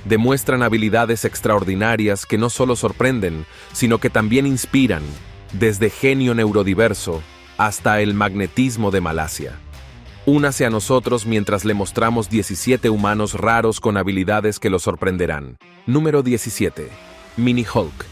Demuestran habilidades extraordinarias que no solo sorprenden, sino que también inspiran, desde genio neurodiverso hasta el magnetismo de Malasia. Únase a nosotros mientras le mostramos 17 humanos raros con habilidades que lo sorprenderán. Número 17. Mini Hulk.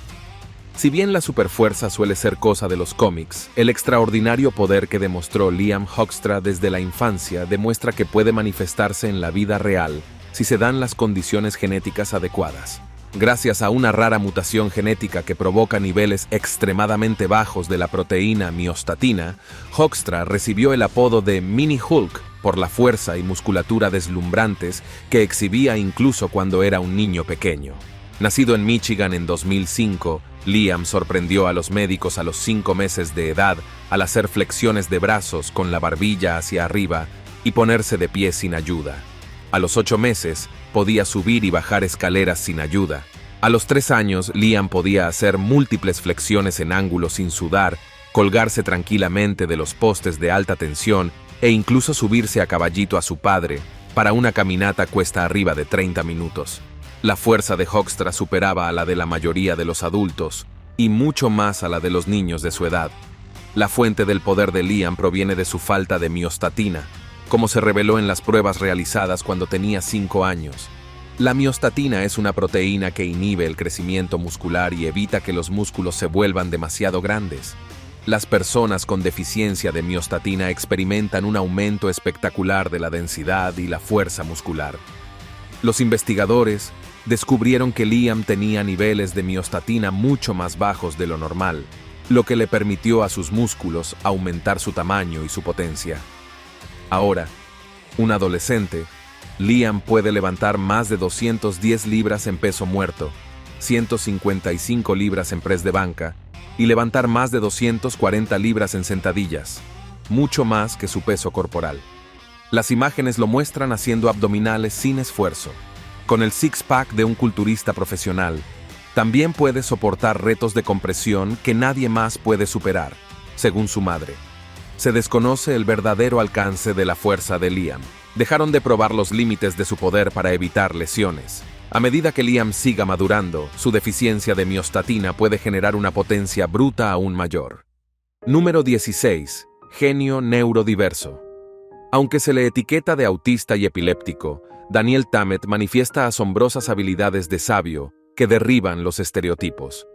Si bien la superfuerza suele ser cosa de los cómics, el extraordinario poder que demostró Liam Hoekstra desde la infancia demuestra que puede manifestarse en la vida real si se dan las condiciones genéticas adecuadas. Gracias a una rara mutación genética que provoca niveles extremadamente bajos de la proteína miostatina, Hoekstra recibió el apodo de Mini Hulk por la fuerza y musculatura deslumbrantes que exhibía incluso cuando era un niño pequeño. Nacido en Michigan en 2005, Liam sorprendió a los médicos a los 5 meses de edad al hacer flexiones de brazos con la barbilla hacia arriba y ponerse de pie sin ayuda. A los 8 meses, podía subir y bajar escaleras sin ayuda. A los 3 años, Liam podía hacer múltiples flexiones en ángulo sin sudar, colgarse tranquilamente de los postes de alta tensión e incluso subirse a caballito a su padre para una caminata cuesta arriba de 30 minutos. La fuerza de Hoekstra superaba a la de la mayoría de los adultos y mucho más a la de los niños de su edad. La fuente del poder de Liam proviene de su falta de miostatina, como se reveló en las pruebas realizadas cuando tenía 5 años. La miostatina es una proteína que inhibe el crecimiento muscular y evita que los músculos se vuelvan demasiado grandes. Las personas con deficiencia de miostatina experimentan un aumento espectacular de la densidad y la fuerza muscular. Los investigadores descubrieron que Liam tenía niveles de miostatina mucho más bajos de lo normal, lo que le permitió a sus músculos aumentar su tamaño y su potencia. Ahora, un adolescente, Liam puede levantar más de 210 libras en peso muerto, 155 libras en press de banca y levantar más de 240 libras en sentadillas, mucho más que su peso corporal. Las imágenes lo muestran haciendo abdominales sin esfuerzo. Con el six-pack de un culturista profesional, también puede soportar retos de compresión que nadie más puede superar, según su madre. Se desconoce el verdadero alcance de la fuerza de Liam. Dejaron de probar los límites de su poder para evitar lesiones. A medida que Liam siga madurando, su deficiencia de miostatina puede generar una potencia bruta aún mayor. Número 16. Genio neurodiverso. Aunque se le etiqueta de autista y epiléptico, Daniel Tammet manifiesta asombrosas habilidades de sabio que derriban los estereotipos.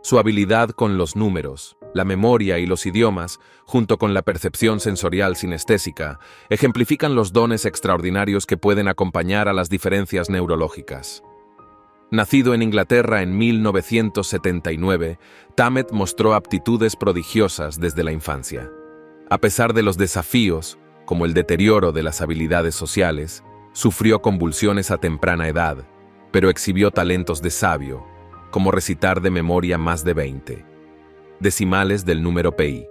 Su habilidad con los números, la memoria y los idiomas, junto con la percepción sensorial sinestésica, ejemplifican los dones extraordinarios que pueden acompañar a las diferencias neurológicas. Nacido en Inglaterra en 1979, Tammet mostró aptitudes prodigiosas desde la infancia. A pesar de los desafíos, como el deterioro de las habilidades sociales, sufrió convulsiones a temprana edad, pero exhibió talentos de sabio, como recitar de memoria más de 20 decimales del número pi.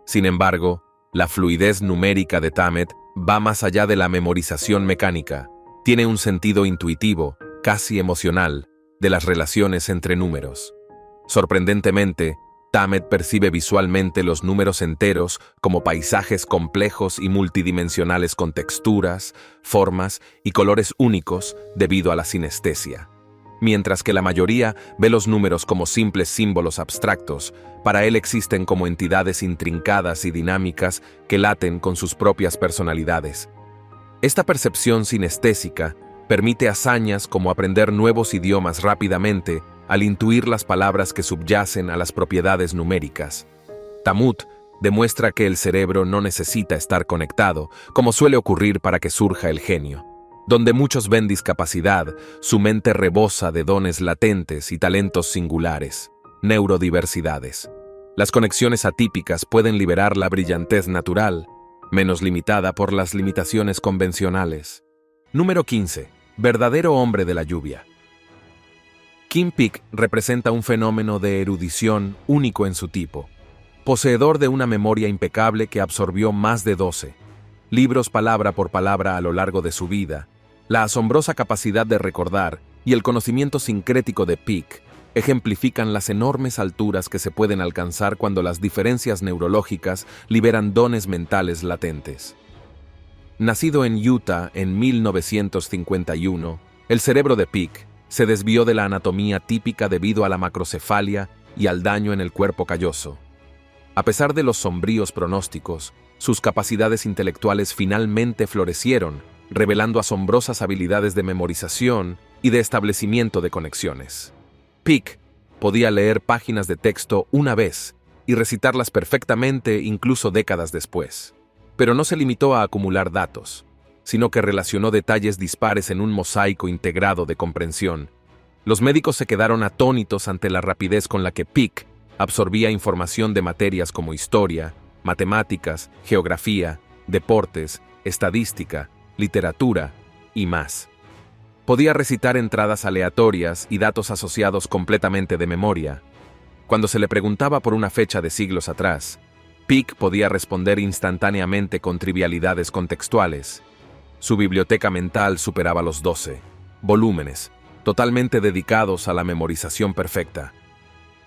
Sin embargo, la fluidez numérica de Tammet va más allá de la memorización mecánica. Tiene un sentido intuitivo, casi emocional, de las relaciones entre números. Sorprendentemente, Tammet percibe visualmente los números enteros como paisajes complejos y multidimensionales con texturas, formas y colores únicos debido a la sinestesia. Mientras que la mayoría ve los números como simples símbolos abstractos, para él existen como entidades intrincadas y dinámicas que laten con sus propias personalidades. Esta percepción sinestésica permite hazañas como aprender nuevos idiomas rápidamente al intuir las palabras que subyacen a las propiedades numéricas. Tammet demuestra que el cerebro no necesita estar conectado, como suele ocurrir para que surja el genio. Donde muchos ven discapacidad, su mente rebosa de dones latentes y talentos singulares, neurodiversidades. Las conexiones atípicas pueden liberar la brillantez natural, menos limitada por las limitaciones convencionales. Número 15. Verdadero hombre de la lluvia. Kim Peek representa un fenómeno de erudición único en su tipo, poseedor de una memoria impecable que absorbió más de 12 libros palabra por palabra a lo largo de su vida. La asombrosa capacidad de recordar y el conocimiento sincrético de Peek ejemplifican las enormes alturas que se pueden alcanzar cuando las diferencias neurológicas liberan dones mentales latentes. Nacido en Utah en 1951, el cerebro de Peek Se desvió de la anatomía típica debido a la macrocefalia y al daño en el cuerpo calloso. A pesar de los sombríos pronósticos, sus capacidades intelectuales finalmente florecieron, revelando asombrosas habilidades de memorización y de establecimiento de conexiones. Peake podía leer páginas de texto una vez y recitarlas perfectamente incluso décadas después. Pero no se limitó a acumular datos, sino que relacionó detalles dispares en un mosaico integrado de comprensión. Los médicos se quedaron atónitos ante la rapidez con la que Peake absorbía información de materias como historia, matemáticas, geografía, deportes, estadística, literatura y más. Podía recitar entradas aleatorias y datos asociados completamente de memoria. Cuando se le preguntaba por una fecha de siglos atrás, Peake podía responder instantáneamente con trivialidades contextuales. Su biblioteca mental superaba los 12 volúmenes, totalmente dedicados a la memorización perfecta.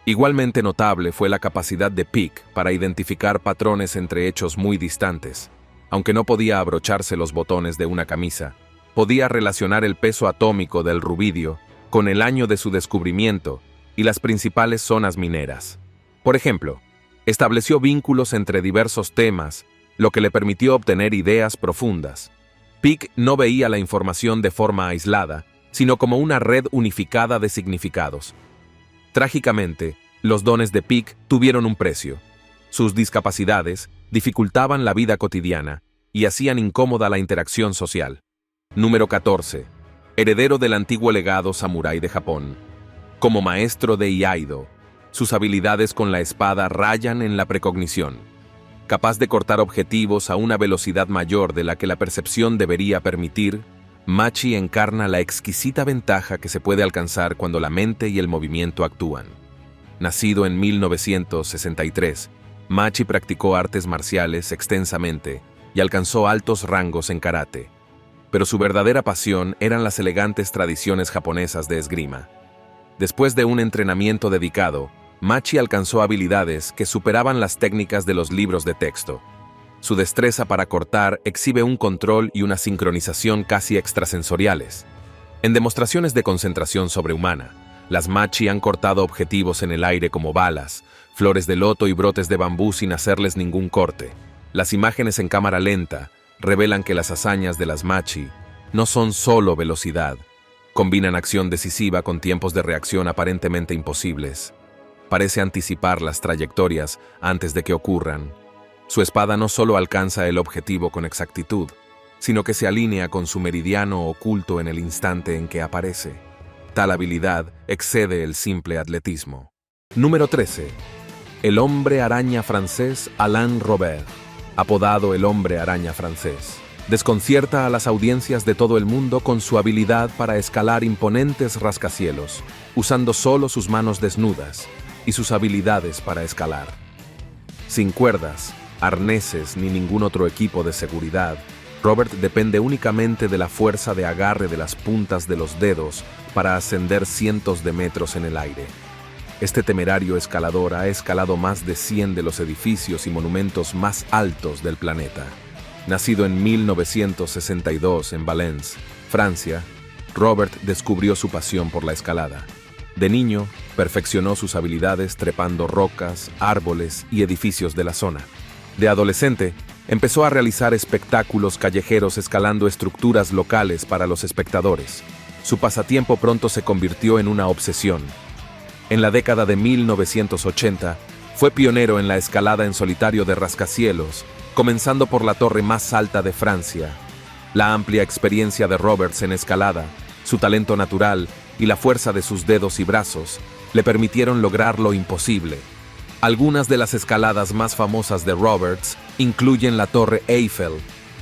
Igualmente notable fue la capacidad de Peake para identificar patrones entre hechos muy distantes. Aunque no podía abrocharse los botones de una camisa, podía relacionar el peso atómico del rubidio con el año de su descubrimiento y las principales zonas mineras. Por ejemplo, estableció vínculos entre diversos temas, lo que le permitió obtener ideas profundas. Peake no veía la información de forma aislada, sino como una red unificada de significados. Trágicamente, los dones de Peake tuvieron un precio. Sus discapacidades dificultaban la vida cotidiana y hacían incómoda la interacción social. Número 14. Heredero del antiguo legado samurái de Japón. Como maestro de iaido, sus habilidades con la espada rayan en la precognición. Capaz de cortar objetivos a una velocidad mayor de la que la percepción debería permitir, Machi encarna la exquisita ventaja que se puede alcanzar cuando la mente y el movimiento actúan. Nacido en 1963, Machi practicó artes marciales extensamente y alcanzó altos rangos en karate. Pero su verdadera pasión eran las elegantes tradiciones japonesas de esgrima. Después de un entrenamiento dedicado, Machi alcanzó habilidades que superaban las técnicas de los libros de texto. Su destreza para cortar exhibe un control y una sincronización casi extrasensoriales. En demostraciones de concentración sobrehumana, las Machi han cortado objetivos en el aire como balas, flores de loto y brotes de bambú sin hacerles ningún corte. Las imágenes en cámara lenta revelan que las hazañas de las Machi no son solo velocidad, combinan acción decisiva con tiempos de reacción aparentemente imposibles. Parece anticipar las trayectorias antes de que ocurran. Su espada no solo alcanza el objetivo con exactitud, sino que se alinea con su meridiano oculto en el instante en que aparece. Tal habilidad excede el simple atletismo. Número 13. El hombre araña francés Alain Robert, apodado el hombre araña francés, desconcierta a las audiencias de todo el mundo con su habilidad para escalar imponentes rascacielos, usando solo sus manos desnudas y sus habilidades para escalar. Sin cuerdas, arneses ni ningún otro equipo de seguridad, Robert depende únicamente de la fuerza de agarre de las puntas de los dedos para ascender cientos de metros en el aire. Este temerario escalador ha escalado más de 100 de los edificios y monumentos más altos del planeta. Nacido en 1962 en Valence, Francia, Robert descubrió su pasión por la escalada. De niño, perfeccionó sus habilidades trepando rocas, árboles y edificios de la zona. De adolescente, empezó a realizar espectáculos callejeros escalando estructuras locales para los espectadores. Su pasatiempo pronto se convirtió en una obsesión. En la década de 1980, fue pionero en la escalada en solitario de rascacielos, comenzando por la torre más alta de Francia. La amplia experiencia de Roberts en escalada, su talento natural y la fuerza de sus dedos y brazos le permitieron lograr lo imposible. Algunas de las escaladas más famosas de Roberts incluyen la Torre Eiffel,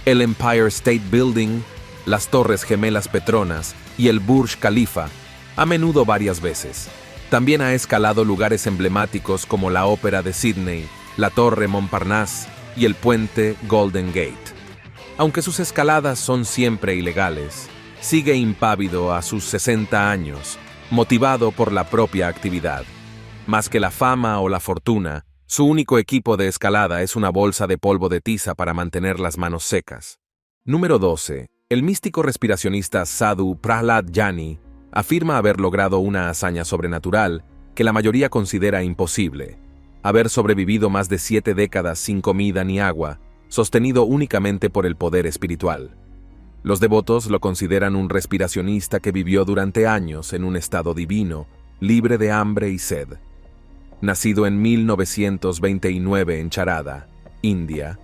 el Empire State Building, las Torres Gemelas Petronas y el Burj Khalifa, a menudo varias veces. También ha escalado lugares emblemáticos como la Ópera de Sydney, la Torre Montparnasse y el puente Golden Gate. Aunque sus escaladas son siempre ilegales, sigue impávido a sus 60 años, motivado por la propia actividad. Más que la fama o la fortuna, su único equipo de escalada es una bolsa de polvo de tiza para mantener las manos secas. Número 12. El místico respiracionista Sadhu Prahlad Jani afirma haber logrado una hazaña sobrenatural que la mayoría considera imposible: haber sobrevivido más de 7 décadas sin comida ni agua, sostenido únicamente por el poder espiritual. Los devotos lo consideran un respiracionista que vivió durante años en un estado divino, libre de hambre y sed. Nacido en 1929 en Charada, India,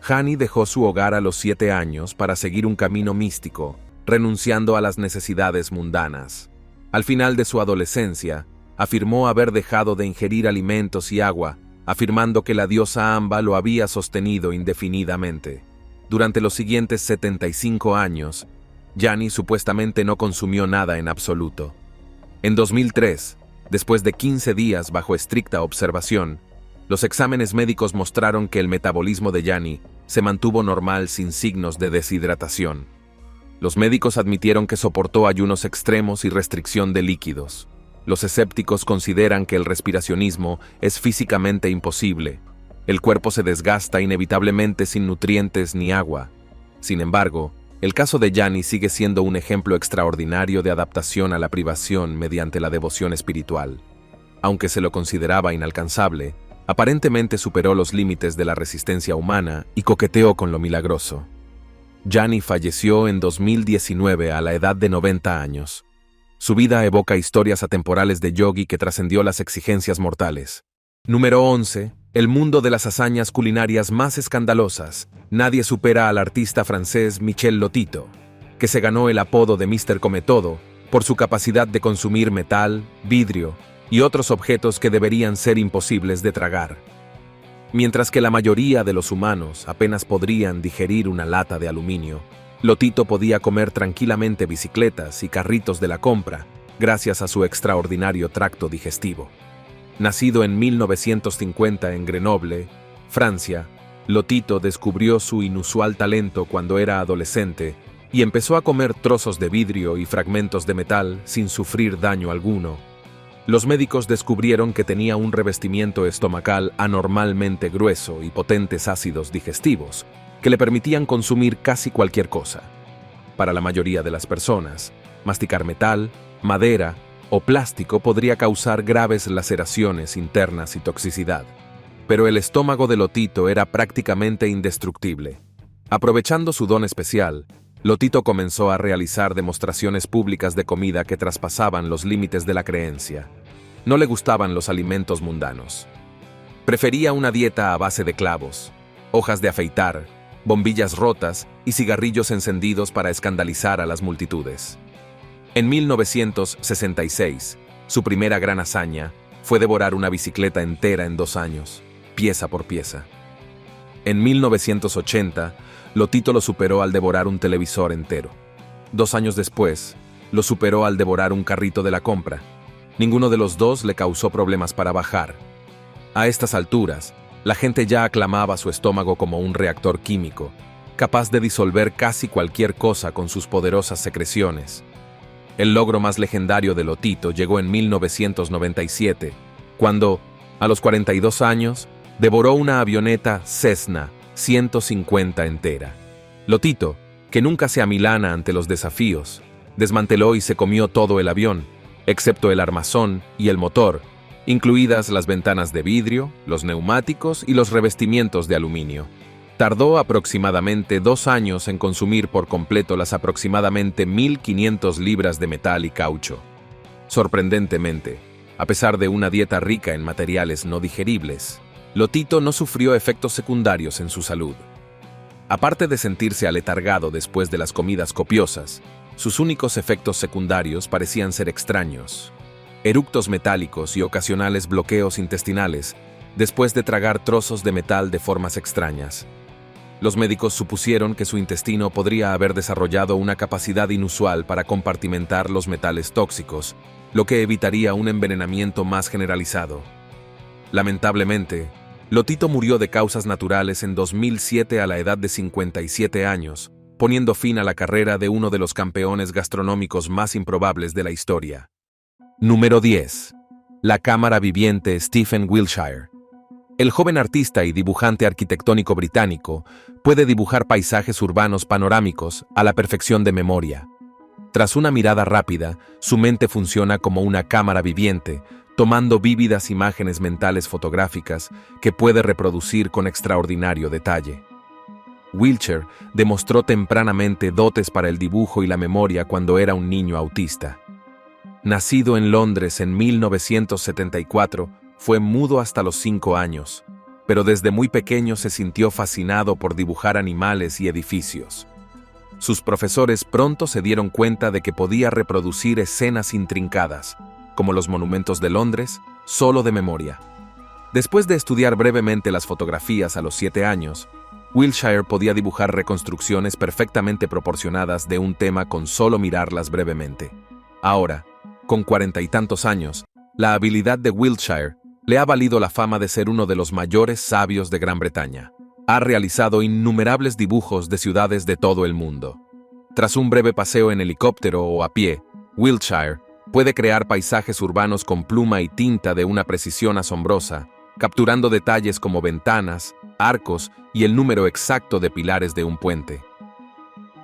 Jani dejó su hogar a los 7 años para seguir un camino místico, renunciando a las necesidades mundanas. Al final de su adolescencia, afirmó haber dejado de ingerir alimentos y agua, afirmando que la diosa Amba lo había sostenido indefinidamente. Durante los siguientes 75 años, Jani supuestamente no consumió nada en absoluto. En 2003, después de 15 días bajo estricta observación, los exámenes médicos mostraron que el metabolismo de Jani se mantuvo normal sin signos de deshidratación. Los médicos admitieron que soportó ayunos extremos y restricción de líquidos. Los escépticos consideran que el respiracionismo es físicamente imposible. El cuerpo se desgasta inevitablemente sin nutrientes ni agua. Sin embargo, el caso de Jani sigue siendo un ejemplo extraordinario de adaptación a la privación mediante la devoción espiritual. Aunque se lo consideraba inalcanzable, aparentemente superó los límites de la resistencia humana y coqueteó con lo milagroso. Jani falleció en 2019 a la edad de 90 años. Su vida evoca historias atemporales de yogi que trascendió las exigencias mortales. Número 11. El mundo de las hazañas culinarias más escandalosas. Nadie supera al artista francés Michel Lotito, que se ganó el apodo de Mr. Cometodo por su capacidad de consumir metal, vidrio y otros objetos que deberían ser imposibles de tragar. Mientras que la mayoría de los humanos apenas podrían digerir una lata de aluminio, Lotito podía comer tranquilamente bicicletas y carritos de la compra gracias a su extraordinario tracto digestivo. Nacido en 1950 en Grenoble, Francia, Lotito descubrió su inusual talento cuando era adolescente y empezó a comer trozos de vidrio y fragmentos de metal sin sufrir daño alguno. Los médicos descubrieron que tenía un revestimiento estomacal anormalmente grueso y potentes ácidos digestivos que le permitían consumir casi cualquier cosa. Para la mayoría de las personas, masticar metal, madera o plástico podría causar graves laceraciones internas y toxicidad. Pero el estómago de Lotito era prácticamente indestructible. Aprovechando su don especial, Lotito comenzó a realizar demostraciones públicas de comida que traspasaban los límites de la creencia. No le gustaban los alimentos mundanos. Prefería una dieta a base de clavos, hojas de afeitar, bombillas rotas y cigarrillos encendidos para escandalizar a las multitudes. En 1966, su primera gran hazaña fue devorar una bicicleta entera en 2 años, pieza por pieza. En 1980, Lotito lo superó al devorar un televisor entero. 2 años después, lo superó al devorar un carrito de la compra. Ninguno de los dos le causó problemas para bajar. A estas alturas, la gente ya aclamaba su estómago como un reactor químico, capaz de disolver casi cualquier cosa con sus poderosas secreciones. El logro más legendario de Lotito llegó en 1997, cuando, a los 42 años, devoró una avioneta Cessna 150 entera. Lotito, que nunca se amilana ante los desafíos, desmanteló y se comió todo el avión, excepto el armazón y el motor, incluidas las ventanas de vidrio, los neumáticos y los revestimientos de aluminio. Tardó aproximadamente 2 años en consumir por completo las aproximadamente 1.500 libras de metal y caucho. Sorprendentemente, a pesar de una dieta rica en materiales no digeribles, Lotito no sufrió efectos secundarios en su salud. Aparte de sentirse aletargado después de las comidas copiosas, sus únicos efectos secundarios parecían ser extraños: eructos metálicos y ocasionales bloqueos intestinales después de tragar trozos de metal de formas extrañas. Los médicos supusieron que su intestino podría haber desarrollado una capacidad inusual para compartimentar los metales tóxicos, lo que evitaría un envenenamiento más generalizado. Lamentablemente, Lotito murió de causas naturales en 2007 a la edad de 57 años, poniendo fin a la carrera de uno de los campeones gastronómicos más improbables de la historia. Número 10. La cámara viviente Stephen Wiltshire. El joven artista y dibujante arquitectónico británico puede dibujar paisajes urbanos panorámicos a la perfección de memoria. Tras una mirada rápida, su mente funciona como una cámara viviente, tomando vívidas imágenes mentales fotográficas que puede reproducir con extraordinario detalle. Wiltshire demostró tempranamente dotes para el dibujo y la memoria cuando era un niño autista. Nacido en Londres en 1974, fue mudo hasta los 5 años, pero desde muy pequeño se sintió fascinado por dibujar animales y edificios. Sus profesores pronto se dieron cuenta de que podía reproducir escenas intrincadas, como los monumentos de Londres, solo de memoria. Después de estudiar brevemente las fotografías a los 7 años, Wiltshire podía dibujar reconstrucciones perfectamente proporcionadas de un tema con solo mirarlas brevemente. Ahora, con 40 y tantos años, la habilidad de Wiltshire le ha valido la fama de ser uno de los mayores sabios de Gran Bretaña. Ha realizado innumerables dibujos de ciudades de todo el mundo. Tras un breve paseo en helicóptero o a pie, Wiltshire puede crear paisajes urbanos con pluma y tinta de una precisión asombrosa, capturando detalles como ventanas, arcos y el número exacto de pilares de un puente.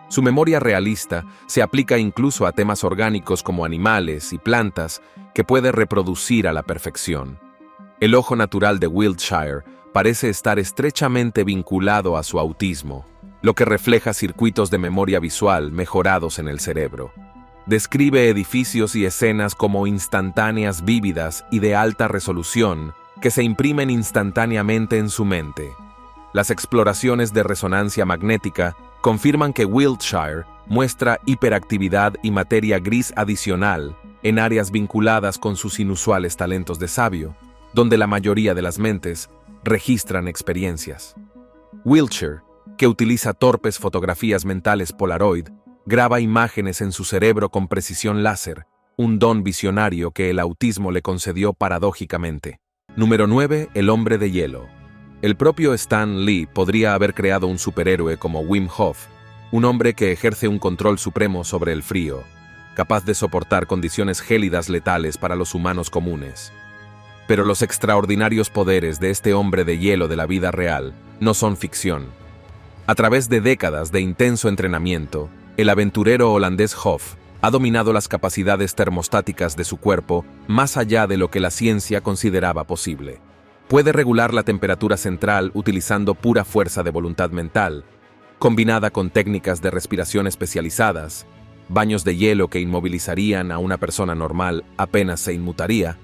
Su memoria realista se aplica incluso a temas orgánicos como animales y plantas que puede reproducir a la perfección. El ojo natural de Wiltshire parece estar estrechamente vinculado a su autismo, lo que refleja circuitos de memoria visual mejorados en el cerebro. Describe edificios y escenas como instantáneas vívidas y de alta resolución que se imprimen instantáneamente en su mente. Las exploraciones de resonancia magnética confirman que Wiltshire muestra hiperactividad y materia gris adicional en áreas vinculadas con sus inusuales talentos de sabio, donde la mayoría de las mentes registran experiencias. Wiltshire, que utiliza torpes fotografías mentales Polaroid, graba imágenes en su cerebro con precisión láser, un don visionario que el autismo le concedió paradójicamente. Número 9. El hombre de hielo. El propio Stan Lee podría haber creado un superhéroe como Wim Hof, un hombre que ejerce un control supremo sobre el frío, capaz de soportar condiciones gélidas letales para los humanos comunes. Pero los extraordinarios poderes de este hombre de hielo de la vida real no son ficción. A través de décadas de intenso entrenamiento, el aventurero holandés Hof ha dominado las capacidades termostáticas de su cuerpo más allá de lo que la ciencia consideraba posible. Puede regular la temperatura central utilizando pura fuerza de voluntad mental, combinada con técnicas de respiración especializadas, baños de hielo que inmovilizarían a una persona normal apenas se inmutaría.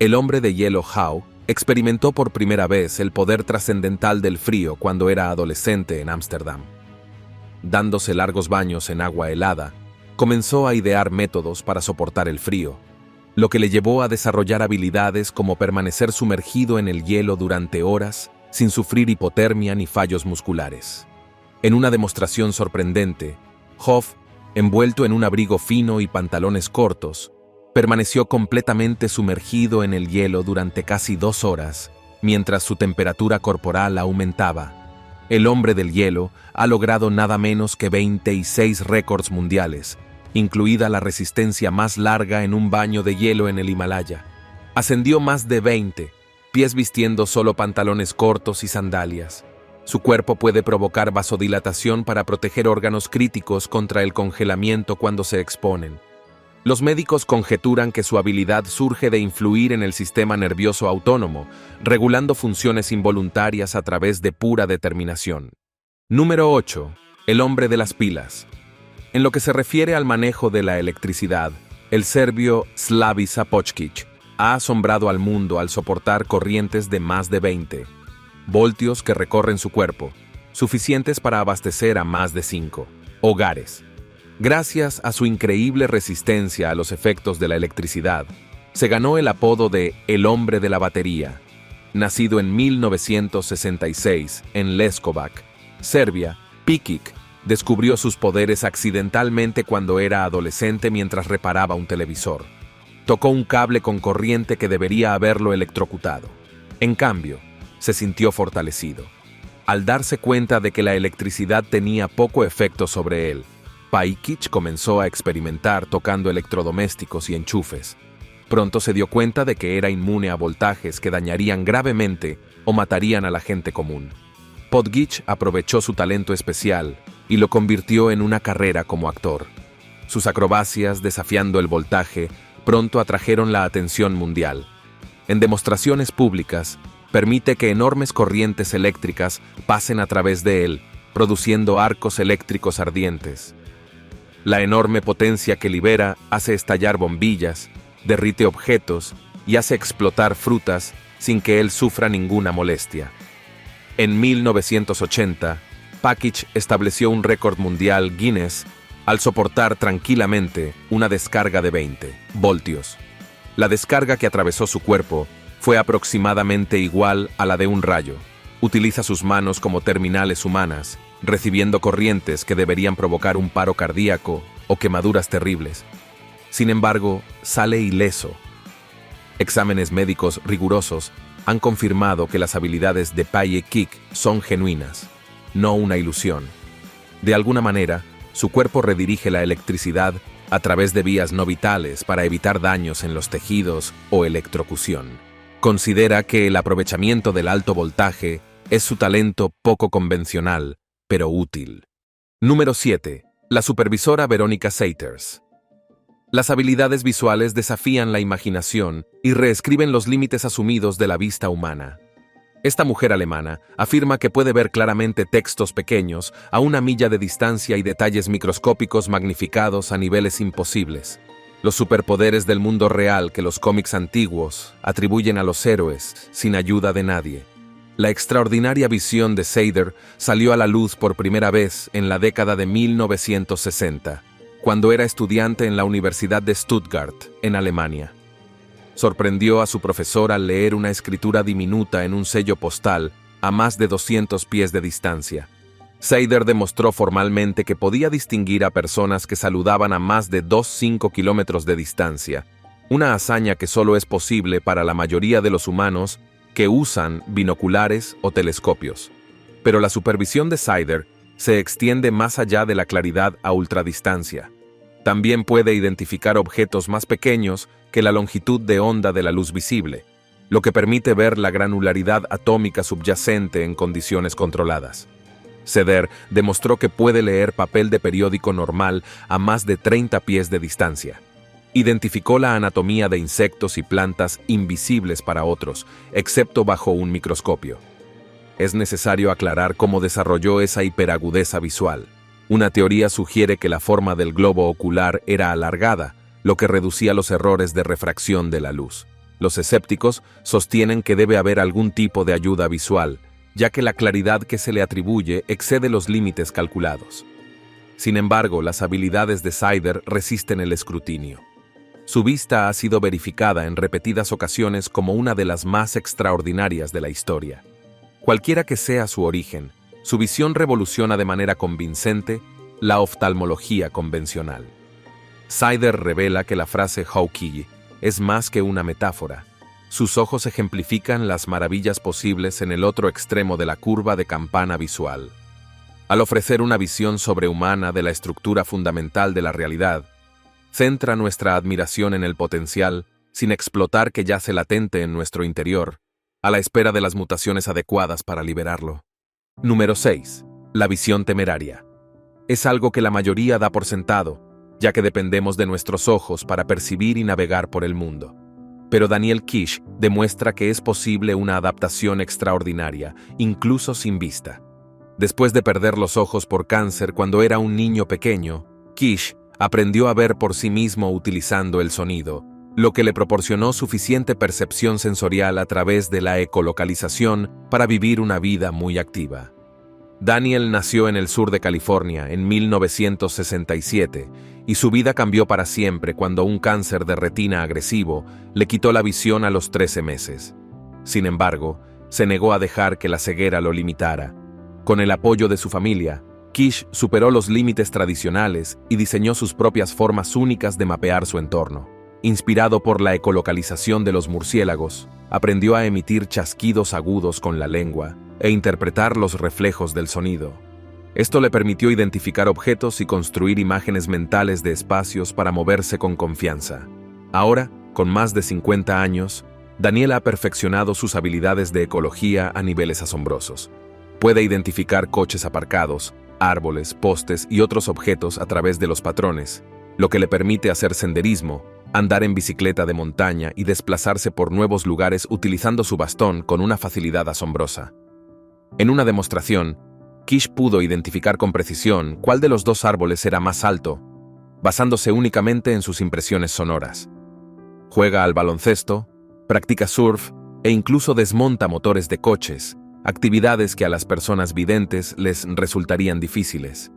El hombre de hielo Howe experimentó por primera vez el poder trascendental del frío cuando era adolescente en Ámsterdam. Dándose largos baños en agua helada, comenzó a idear métodos para soportar el frío, lo que le llevó a desarrollar habilidades como permanecer sumergido en el hielo durante horas sin sufrir hipotermia ni fallos musculares. En una demostración sorprendente, Hof, envuelto en un abrigo fino y pantalones cortos, permaneció completamente sumergido en el hielo durante casi 2 horas, mientras su temperatura corporal aumentaba. El hombre del hielo ha logrado nada menos que 26 récords mundiales, incluida la resistencia más larga en un baño de hielo en el Himalaya. Ascendió más de 20, pies vistiendo solo pantalones cortos y sandalias. Su cuerpo puede provocar vasodilatación para proteger órganos críticos contra el congelamiento cuando se exponen. Los médicos conjeturan que su habilidad surge de influir en el sistema nervioso autónomo, regulando funciones involuntarias a través de pura determinación. Número 8. El hombre de las pilas. En lo que se refiere al manejo de la electricidad, el serbio Slavi Sapojkić ha asombrado al mundo al soportar corrientes de más de 20 voltios que recorren su cuerpo, suficientes para abastecer a más de 5 hogares. Gracias a su increíble resistencia a los efectos de la electricidad, se ganó el apodo de «El hombre de la batería». Nacido en 1966 en Leskovac, Serbia, Pikic descubrió sus poderes accidentalmente cuando era adolescente mientras reparaba un televisor. Tocó un cable con corriente que debería haberlo electrocutado. En cambio, se sintió fortalecido. Al darse cuenta de que la electricidad tenía poco efecto sobre él, Pikic comenzó a experimentar tocando electrodomésticos y enchufes. Pronto se dio cuenta de que era inmune a voltajes que dañarían gravemente o matarían a la gente común. Podgic aprovechó su talento especial y lo convirtió en una carrera como actor. Sus acrobacias, desafiando el voltaje, pronto atrajeron la atención mundial. En demostraciones públicas, permite que enormes corrientes eléctricas pasen a través de él, produciendo arcos eléctricos ardientes. La enorme potencia que libera hace estallar bombillas, derrite objetos y hace explotar frutas sin que él sufra ninguna molestia. En 1980, Pakich estableció un récord mundial Guinness al soportar tranquilamente una descarga de 20 voltios. La descarga que atravesó su cuerpo fue aproximadamente igual a la de un rayo. Utiliza sus manos como terminales humanas, recibiendo corrientes que deberían provocar un paro cardíaco o quemaduras terribles. Sin embargo, sale ileso. Exámenes médicos rigurosos han confirmado que las habilidades de Paye-Kik son genuinas, no una ilusión. De alguna manera, su cuerpo redirige la electricidad a través de vías no vitales para evitar daños en los tejidos o electrocución. Considera que el aprovechamiento del alto voltaje es su talento poco convencional, pero útil. Número 7. La supervisora Veronica Seiters. Las habilidades visuales desafían la imaginación y reescriben los límites asumidos de la vista humana. Esta mujer alemana afirma que puede ver claramente textos pequeños a una milla de distancia y detalles microscópicos magnificados a niveles imposibles. Los superpoderes del mundo real que los cómics antiguos atribuyen a los héroes sin ayuda de nadie. La extraordinaria visión de Seider salió a la luz por primera vez en la década de 1960. Cuando era estudiante en la Universidad de Stuttgart, en Alemania. Sorprendió a su profesor al leer una escritura diminuta en un sello postal a más de 200 pies de distancia. Seider demostró formalmente que podía distinguir a personas que saludaban a más de 2,5 kilómetros de distancia, una hazaña que solo es posible para la mayoría de los humanos que usan binoculares o telescopios. Pero la supervisión de Seider se extiende más allá de la claridad a ultradistancia. También puede identificar objetos más pequeños que la longitud de onda de la luz visible, lo que permite ver la granularidad atómica subyacente en condiciones controladas. Seider demostró que puede leer papel de periódico normal a más de 30 pies de distancia. Identificó la anatomía de insectos y plantas invisibles para otros, excepto bajo un microscopio. Es necesario aclarar cómo desarrolló esa hiperagudeza visual. Una teoría sugiere que la forma del globo ocular era alargada, lo que reducía los errores de refracción de la luz. Los escépticos sostienen que debe haber algún tipo de ayuda visual, ya que la claridad que se le atribuye excede los límites calculados. Sin embargo, las habilidades de Seider resisten el escrutinio. Su vista ha sido verificada en repetidas ocasiones como una de las más extraordinarias de la historia. Cualquiera que sea su origen, su visión revoluciona de manera convincente la oftalmología convencional. Seider revela que la frase Hawkeye es más que una metáfora. Sus ojos ejemplifican las maravillas posibles en el otro extremo de la curva de campana visual. Al ofrecer una visión sobrehumana de la estructura fundamental de la realidad, centra nuestra admiración en el potencial, sin explotar que yace latente en nuestro interior, a la espera de las mutaciones adecuadas para liberarlo. Número 6. La visión temeraria. Es algo que la mayoría da por sentado, ya que dependemos de nuestros ojos para percibir y navegar por el mundo. Pero Daniel Kish demuestra que es posible una adaptación extraordinaria, incluso sin vista. Después de perder los ojos por cáncer cuando era un niño pequeño, Kish aprendió a ver por sí mismo utilizando el sonido, lo que le proporcionó suficiente percepción sensorial a través de la ecolocalización para vivir una vida muy activa. Daniel nació en el sur de California en 1967 y su vida cambió para siempre cuando un cáncer de retina agresivo le quitó la visión a los 13 meses. Sin embargo, se negó a dejar que la ceguera lo limitara. Con el apoyo de su familia, Kish superó los límites tradicionales y diseñó sus propias formas únicas de mapear su entorno. Inspirado por la ecolocalización de los murciélagos, aprendió a emitir chasquidos agudos con la lengua e interpretar los reflejos del sonido. Esto le permitió identificar objetos y construir imágenes mentales de espacios para moverse con confianza. Ahora, con más de 50 años, Daniel ha perfeccionado sus habilidades de ecología a niveles asombrosos. Puede identificar coches aparcados, árboles, postes y otros objetos a través de los patrones, lo que le permite hacer senderismo, andar en bicicleta de montaña y desplazarse por nuevos lugares utilizando su bastón con una facilidad asombrosa. En una demostración, Kish pudo identificar con precisión cuál de los dos árboles era más alto, basándose únicamente en sus impresiones sonoras. Juega al baloncesto, practica surf e incluso desmonta motores de coches, actividades que a las personas videntes les resultarían difíciles.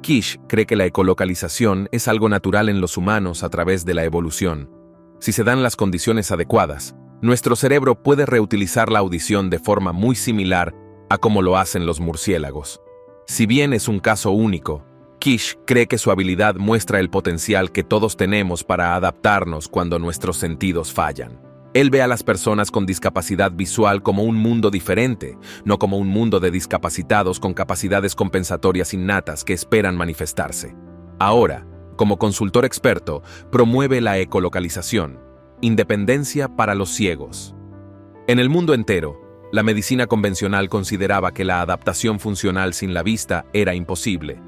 Kish cree que la ecolocalización es algo natural en los humanos a través de la evolución. Si se dan las condiciones adecuadas, nuestro cerebro puede reutilizar la audición de forma muy similar a como lo hacen los murciélagos. Si bien es un caso único, Kish cree que su habilidad muestra el potencial que todos tenemos para adaptarnos cuando nuestros sentidos fallan. Él ve a las personas con discapacidad visual como un mundo diferente, no como un mundo de discapacitados con capacidades compensatorias innatas que esperan manifestarse. Ahora, como consultor experto, promueve la ecolocalización, independencia para los ciegos. En el mundo entero, la medicina convencional consideraba que la adaptación funcional sin la vista era imposible,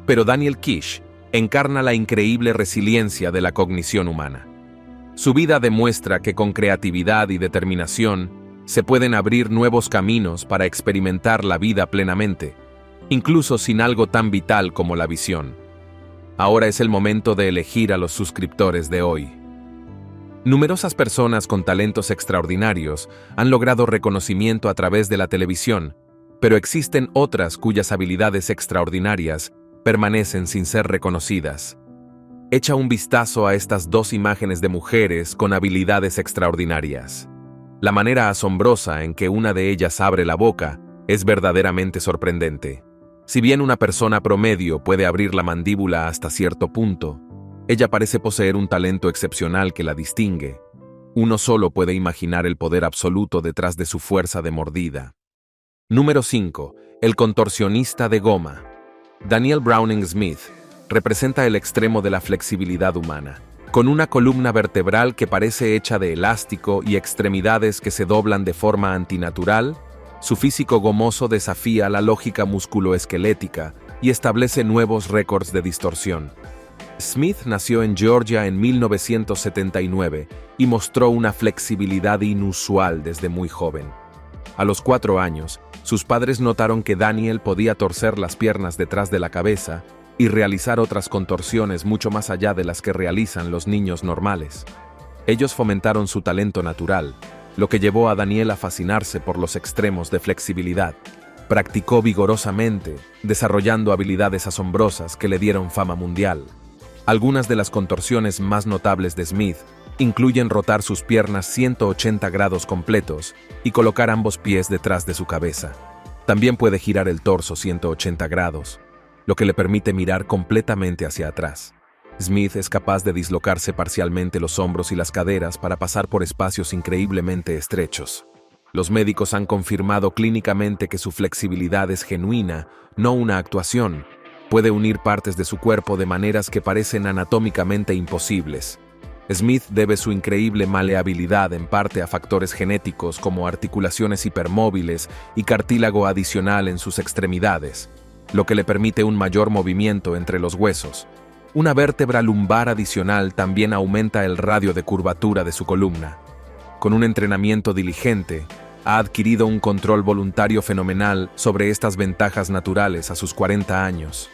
pero Daniel Kish encarna la increíble resiliencia de la cognición humana. Su vida demuestra que con creatividad y determinación se pueden abrir nuevos caminos para experimentar la vida plenamente, incluso sin algo tan vital como la visión. Ahora es el momento de elegir a los suscriptores de hoy. Numerosas personas con talentos extraordinarios han logrado reconocimiento a través de la televisión, pero existen otras cuyas habilidades extraordinarias permanecen sin ser reconocidas. Echa un vistazo a estas dos imágenes de mujeres con habilidades extraordinarias. La manera asombrosa en que una de ellas abre la boca es verdaderamente sorprendente. Si bien una persona promedio puede abrir la mandíbula hasta cierto punto, ella parece poseer un talento excepcional que la distingue. Uno solo puede imaginar el poder absoluto detrás de su fuerza de mordida. Número 5. El contorsionista de goma. Daniel Browning Smith representa el extremo de la flexibilidad humana. Con una columna vertebral que parece hecha de elástico y extremidades que se doblan de forma antinatural, su físico gomoso desafía la lógica musculoesquelética y establece nuevos récords de distorsión. Smith nació en Georgia en 1979 y mostró una flexibilidad inusual desde muy joven. A los 4 años, sus padres notaron que Daniel podía torcer las piernas detrás de la cabeza y realizar otras contorsiones mucho más allá de las que realizan los niños normales. Ellos fomentaron su talento natural, lo que llevó a Daniel a fascinarse por los extremos de flexibilidad. Practicó vigorosamente, desarrollando habilidades asombrosas que le dieron fama mundial. Algunas de las contorsiones más notables de Smith incluyen rotar sus piernas 180 grados completos y colocar ambos pies detrás de su cabeza. También puede girar el torso 180 grados, lo que le permite mirar completamente hacia atrás. Smith es capaz de dislocarse parcialmente los hombros y las caderas para pasar por espacios increíblemente estrechos. Los médicos han confirmado clínicamente que su flexibilidad es genuina, no una actuación. Puede unir partes de su cuerpo de maneras que parecen anatómicamente imposibles. Smith debe su increíble maleabilidad en parte a factores genéticos como articulaciones hipermóviles y cartílago adicional en sus extremidades, lo que le permite un mayor movimiento entre los huesos. Una vértebra lumbar adicional también aumenta el radio de curvatura de su columna. Con un entrenamiento diligente, ha adquirido un control voluntario fenomenal sobre estas ventajas naturales a sus 40 años.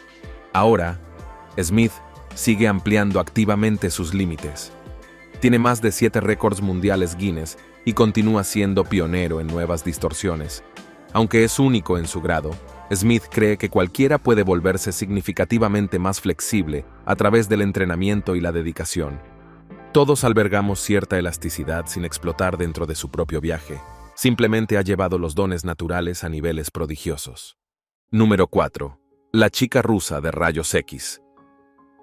Ahora, Smith sigue ampliando activamente sus límites. Tiene más de 7 récords mundiales Guinness y continúa siendo pionero en nuevas distorsiones. Aunque es único en su grado, Smith cree que cualquiera puede volverse significativamente más flexible a través del entrenamiento y la dedicación. Todos albergamos cierta elasticidad sin explotar dentro de su propio viaje. Simplemente ha llevado los dones naturales a niveles prodigiosos. Número 4. La chica rusa de rayos X.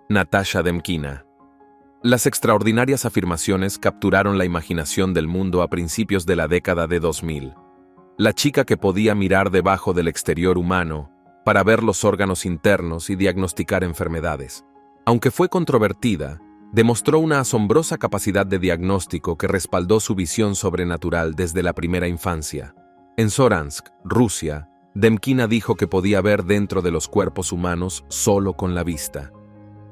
Natasha Demkina. Las extraordinarias afirmaciones capturaron la imaginación del mundo a principios de la década de 2000. La chica que podía mirar debajo del exterior humano para ver los órganos internos y diagnosticar enfermedades. Aunque fue controvertida, demostró una asombrosa capacidad de diagnóstico que respaldó su visión sobrenatural desde la primera infancia. En Soransk, Rusia, Demkina dijo que podía ver dentro de los cuerpos humanos solo con la vista.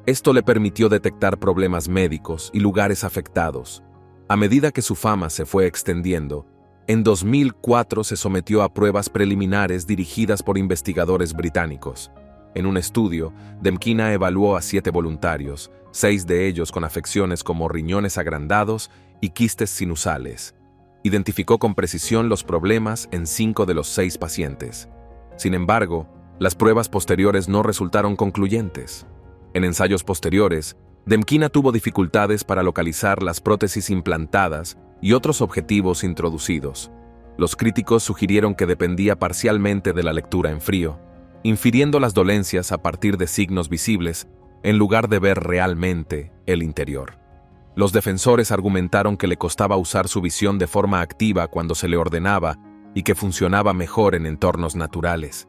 Esto le permitió detectar problemas médicos y lugares afectados. A medida que su fama se fue extendiendo, en 2004 se sometió a pruebas preliminares dirigidas por investigadores británicos. En un estudio, Demkina evaluó a 7 voluntarios, 6 de ellos con afecciones como riñones agrandados y quistes sinusales. Identificó con precisión los problemas en 5 de los 6 pacientes. Sin embargo, las pruebas posteriores no resultaron concluyentes. En ensayos posteriores, Demkina tuvo dificultades para localizar las prótesis implantadas y otros objetivos introducidos. Los críticos sugirieron que dependía parcialmente de la lectura en frío, infiriendo las dolencias a partir de signos visibles, en lugar de ver realmente el interior. Los defensores argumentaron que le costaba usar su visión de forma activa cuando se le ordenaba y que funcionaba mejor en entornos naturales.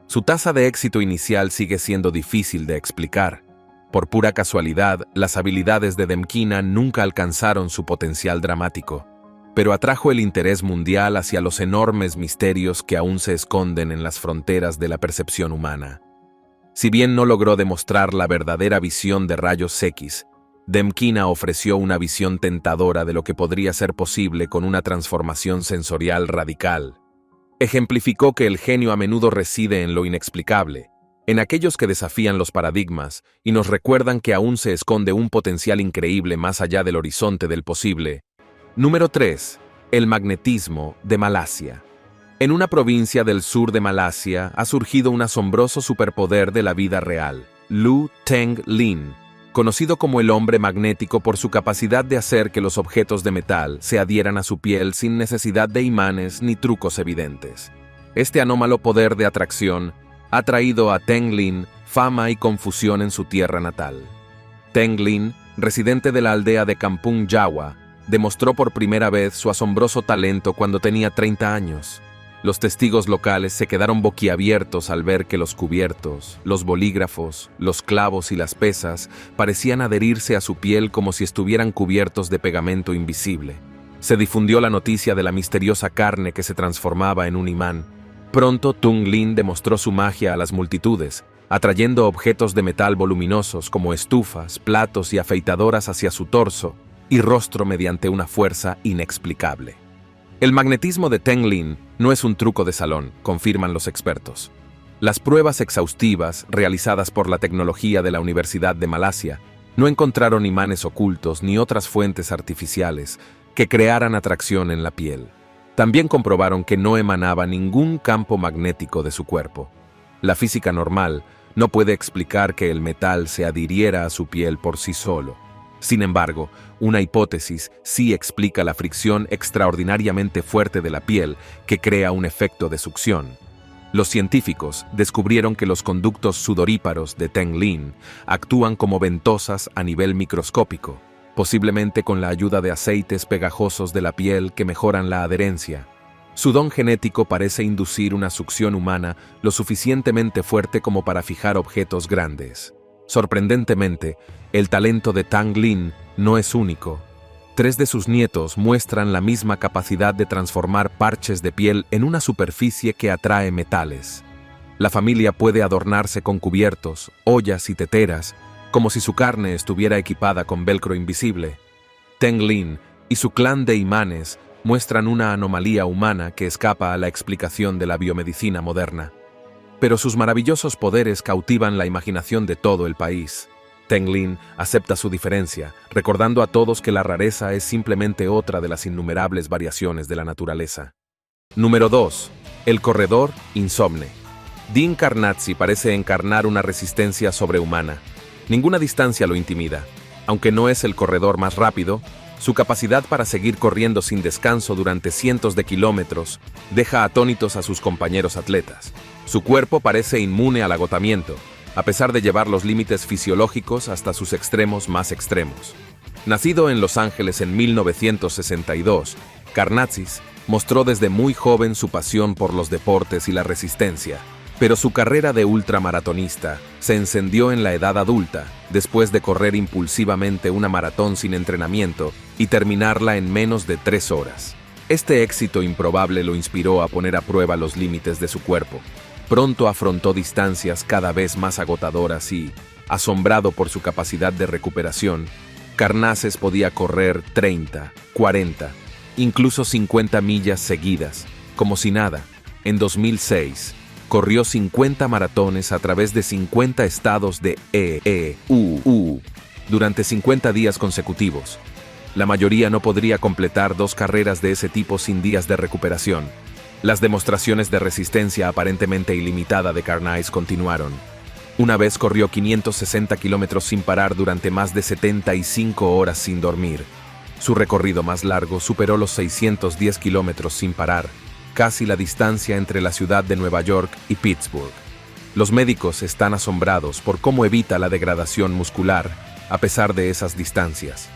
Su tasa de éxito inicial sigue siendo difícil de explicar. Por pura casualidad, las habilidades de Demkina nunca alcanzaron su potencial dramático, pero atrajo el interés mundial hacia los enormes misterios que aún se esconden en las fronteras de la percepción humana. Si bien no logró demostrar la verdadera visión de rayos X, Demkina ofreció una visión tentadora de lo que podría ser posible con una transformación sensorial radical. Ejemplificó que el genio a menudo reside en lo inexplicable, en aquellos que desafían los paradigmas y nos recuerdan que aún se esconde un potencial increíble más allá del horizonte del posible. Número 3. El magnetismo de Malasia. En una provincia del sur de Malasia ha surgido un asombroso superpoder de la vida real, Lu Teng Lin, conocido como el hombre magnético por su capacidad de hacer que los objetos de metal se adhieran a su piel sin necesidad de imanes ni trucos evidentes. Este anómalo poder de atracción ha traído a Teng Lin fama y confusión en su tierra natal. Teng Lin, residente de la aldea de Kampung Jawa, demostró por primera vez su asombroso talento cuando tenía 30 años. Los testigos locales se quedaron boquiabiertos al ver que los cubiertos, los bolígrafos, los clavos y las pesas parecían adherirse a su piel como si estuvieran cubiertos de pegamento invisible. Se difundió la noticia de la misteriosa carne que se transformaba en un imán. Pronto Teng Lin demostró su magia a las multitudes, atrayendo objetos de metal voluminosos como estufas, platos y afeitadoras hacia su torso y rostro mediante una fuerza inexplicable. El magnetismo de Teng Lin no es un truco de salón, confirman los expertos. Las pruebas exhaustivas realizadas por la tecnología de la Universidad de Malasia no encontraron imanes ocultos ni otras fuentes artificiales que crearan atracción en la piel. También comprobaron que no emanaba ningún campo magnético de su cuerpo. La física normal no puede explicar que el metal se adhiriera a su piel por sí solo. Sin embargo, una hipótesis sí explica la fricción extraordinariamente fuerte de la piel que crea un efecto de succión. Los científicos descubrieron que los conductos sudoríparos de Teng Lin actúan como ventosas a nivel microscópico, posiblemente con la ayuda de aceites pegajosos de la piel que mejoran la adherencia. Su don genético parece inducir una succión humana lo suficientemente fuerte como para fijar objetos grandes. Sorprendentemente, el talento de Teng Lin no es único. 3 de sus nietos muestran la misma capacidad de transformar parches de piel en una superficie que atrae metales. La familia puede adornarse con cubiertos, ollas y teteras, como si su carne estuviera equipada con velcro invisible. Teng Lin y su clan de imanes muestran una anomalía humana que escapa a la explicación de la biomedicina moderna. Pero sus maravillosos poderes cautivan la imaginación de todo el país. Teng Lin acepta su diferencia, recordando a todos que la rareza es simplemente otra de las innumerables variaciones de la naturaleza. Número 2. El corredor insomne. Dean Karnazzi parece encarnar una resistencia sobrehumana. Ninguna distancia lo intimida. Aunque no es el corredor más rápido, su capacidad para seguir corriendo sin descanso durante cientos de kilómetros deja atónitos a sus compañeros atletas. Su cuerpo parece inmune al agotamiento, a pesar de llevar los límites fisiológicos hasta sus extremos más extremos. Nacido en Los Ángeles en 1962, Karnazzi mostró desde muy joven su pasión por los deportes y la resistencia, pero su carrera de ultramaratonista se encendió en la edad adulta, después de correr impulsivamente una maratón sin entrenamiento y terminarla en menos de 3 horas. Este éxito improbable lo inspiró a poner a prueba los límites de su cuerpo. Pronto afrontó distancias cada vez más agotadoras y, Asombrado por su capacidad de recuperación, Carnaces podía correr 30, 40, incluso 50 millas seguidas, como si nada. En 2006, corrió 50 maratones a través de 50 estados de EU durante 50 días consecutivos. La mayoría no podría completar 2 carreras de ese tipo sin días de recuperación. Las demostraciones de resistencia aparentemente ilimitada de Carnaces continuaron. Una vez corrió 560 kilómetros sin parar durante más de 75 horas sin dormir. Su recorrido más largo superó los 610 kilómetros sin parar, casi la distancia entre la ciudad de Nueva York y Pittsburgh. Los médicos están asombrados por cómo evita la degradación muscular a pesar de esas distancias.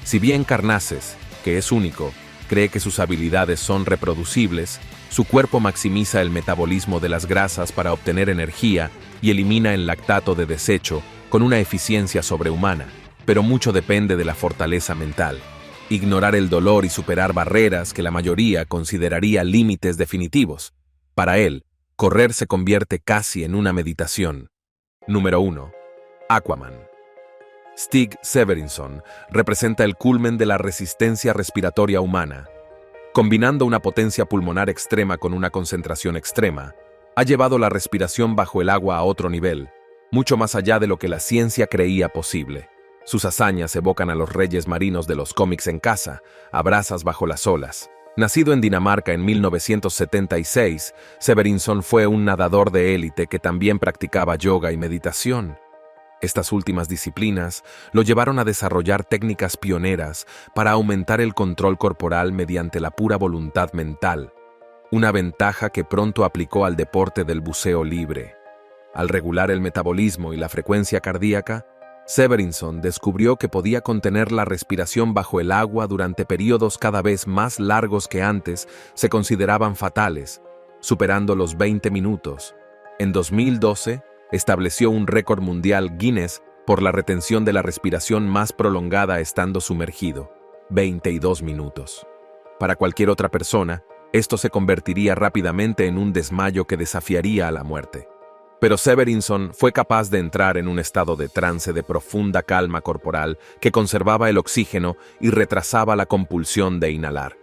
Si bien Carnaces, que es único, cree que sus habilidades son reproducibles, su cuerpo maximiza el metabolismo de las grasas para obtener energía y elimina el lactato de desecho con una eficiencia sobrehumana, pero mucho depende de la fortaleza mental. Ignorar el dolor y superar barreras que la mayoría consideraría límites definitivos. Para él, correr se convierte casi en una meditación. Número 1. Aquaman. Stig Severinson representa el culmen de la resistencia respiratoria humana. Combinando una potencia pulmonar extrema con una concentración extrema, ha llevado la respiración bajo el agua a otro nivel, mucho más allá de lo que la ciencia creía posible. Sus hazañas evocan a los reyes marinos de los cómics en casa, a brasas bajo las olas. Nacido en Dinamarca en 1976, Severinson fue un nadador de élite que también practicaba yoga y meditación. Estas últimas disciplinas lo llevaron a desarrollar técnicas pioneras para aumentar el control corporal mediante la pura voluntad mental, una ventaja que pronto aplicó al deporte del buceo libre. Al regular el metabolismo y la frecuencia cardíaca, Severinson descubrió que podía contener la respiración bajo el agua durante periodos cada vez más largos que antes se consideraban fatales, superando los 20 minutos. En 2012, estableció un récord mundial Guinness por la retención de la respiración más prolongada estando sumergido, 22 minutos. Para cualquier otra persona, esto se convertiría rápidamente en un desmayo que desafiaría a la muerte. Pero Severinson fue capaz de entrar en un estado de trance de profunda calma corporal que conservaba el oxígeno y retrasaba la compulsión de inhalar.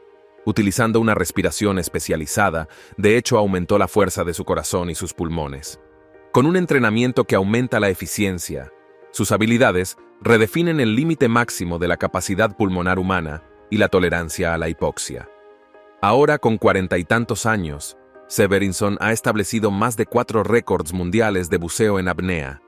Utilizando una respiración especializada, de hecho aumentó la fuerza de su corazón y sus pulmones. Con un entrenamiento que aumenta la eficiencia, sus habilidades redefinen el límite máximo de la capacidad pulmonar humana y la tolerancia a la hipoxia. Ahora, con 40 y tantos años, Severinson ha establecido más de 4 récords mundiales de buceo en apnea.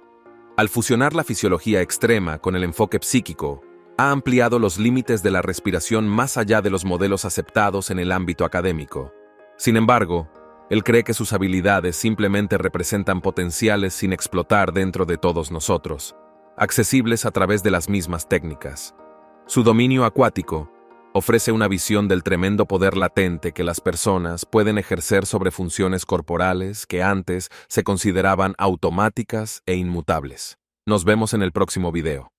Al fusionar la fisiología extrema con el enfoque psíquico, ha ampliado los límites de la respiración más allá de los modelos aceptados en el ámbito académico. Sin embargo, él cree que sus habilidades simplemente representan potenciales sin explotar dentro de todos nosotros, accesibles a través de las mismas técnicas. Su dominio acuático ofrece una visión del tremendo poder latente que las personas pueden ejercer sobre funciones corporales que antes se consideraban automáticas e inmutables. Nos vemos en el próximo video.